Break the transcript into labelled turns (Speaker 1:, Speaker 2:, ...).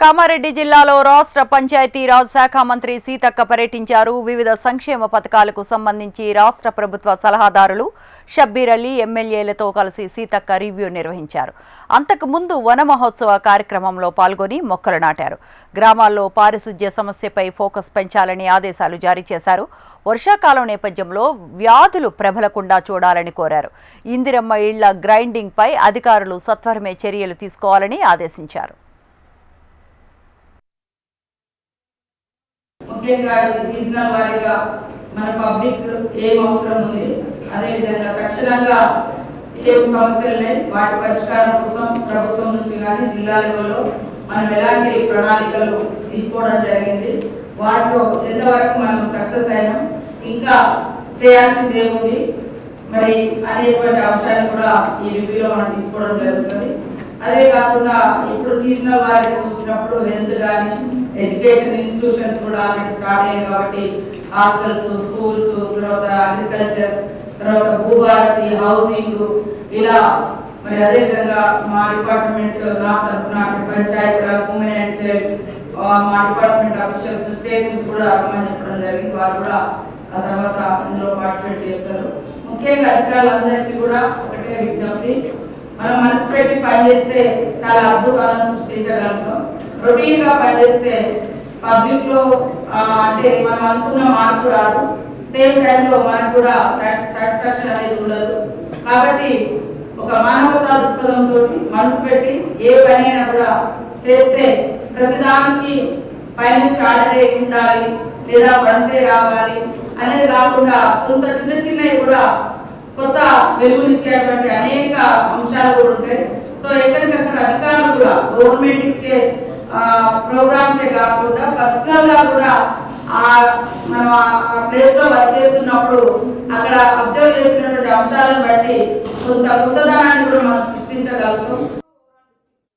Speaker 1: కామారెడ్డి జిల్లాలో రాష్ట్ర పంచాయతీరాజ్ శాఖ మంత్రి సీతక్క పర్యటించారు. వివిధ సంక్షేమ పథకాలకు సంబంధించి రాష్ట్ర ప్రభుత్వ సలహాదారులు షబ్బీర్ అలీ ఎమ్మెల్యేలతో కలిసి సీతక్క రివ్యూ నిర్వహించారు. అంతకు ముందు వన మహోత్సవ కార్యక్రమంలో పాల్గొని మొక్కలు నాటారు. గ్రామాల్లో పారిశుధ్య సమస్యపై ఫోకస్ పెంచాలని ఆదేశాలు జారీ చేశారు. వర్షాకాలం నేపథ్యంలో వ్యాధులు ప్రబలకుండా చూడాలని కోరారు. ఇందిరమ్మ ఇళ్ల గ్రైండింగ్ పై అధికారులు సత్వరమే చర్యలు తీసుకోవాలని ఆదేశించారు.
Speaker 2: ముఖ్యంగా సీజనల్ వారీగా మన పబ్లిక్ ఏం అవసరం ఉంది, అదేవిధంగా తక్షణంగా ఏం సమస్యలు ఉన్నాయి, వాటి పరిష్కారం కోసం ప్రభుత్వం నుంచి కానీ జిల్లా లెవెల్లో మనం ఎలాంటి ప్రణాళికలు తీసుకోవడం జరిగింది, వాటిలో ఎంతవరకు మనం సక్సెస్ అయినాం, ఇంకా చేయాల్సింది ఏముంది మరి అనేటువంటి అంశాన్ని కూడా ఈ రివ్యూలో మనం తీసుకోవడం జరుగుతుంది. అదే కాకుండా ఇప్పుడు సీజనల్ వారీగా చూసినప్పుడు హెల్త్ కానీ ఎడ్యుకేషన్ ఇన్స్టిట్యూషన్స్ కూడా స్టార్ట్ అయ్యాయి కాబట్టి హాస్టల్స్, స్కూల్స్, తర్వాత అగ్రికల్చర్, తర్వాత భూభారతి, హౌసింగ్, ఇలా మరి అదేవిధంగా మా డిపార్ట్మెంట్ నా తరఫున Panchayat Raj, women and child, మా డిపార్ట్మెంట్ అఫీషియల్స్ స్టేట్ నుంచి కూడా రమ్మని చెప్పడం జరిగింది. వారు కూడా ఆ తర్వాత ఇందులో పార్టిసిపేట్ చేస్తారు. ముఖ్యంగా అధికారులందరికీ కూడా ఒకటే విజ్ఞప్తి, మనం మనసు పెట్టి పనిచేస్తే చాలా అద్భుతాలను సృష్టించగలుగుతాం. రొటీన్ గా పనిచేస్తే పబ్లిక్ లో అంటే మనం అనుకున్న మార్పు రాదు, సేమ్ టైంలో మనకు కూడా సాటిస్ఫాక్షన్ అనేది ఉండదు. కాబట్టి ఒక మానవతా దృక్పథంతో మనసు పెట్టి ఏ పని అయినా కూడా చేస్తే ప్రతిదానికి పైనుంచి ఆర్డరే ఉండాలి లేదా మనసే రావాలి అనేది కాకుండా కొంత చిన్న చిన్నవి కూడా కొత్త వెలుగునిచ్చేటువంటి అనేక అంశాలు కూడా ఉంటాయి. సో ఎక్కడికక్కడ అధికారులు కూడా గవర్నమెంట్ ఇచ్చే ప్రోగ్రామ్సే కాకుండా పర్సనల్ గా కూడా మనం ఆ ప్లేస్ లో వర్క్ చేస్తున్నప్పుడు అక్కడ అబ్జర్వ్ చేసినటువంటి అంశాలను బట్టి కొంత కొత్తదనాన్ని కూడా మనం సృష్టించగలుగుతాం.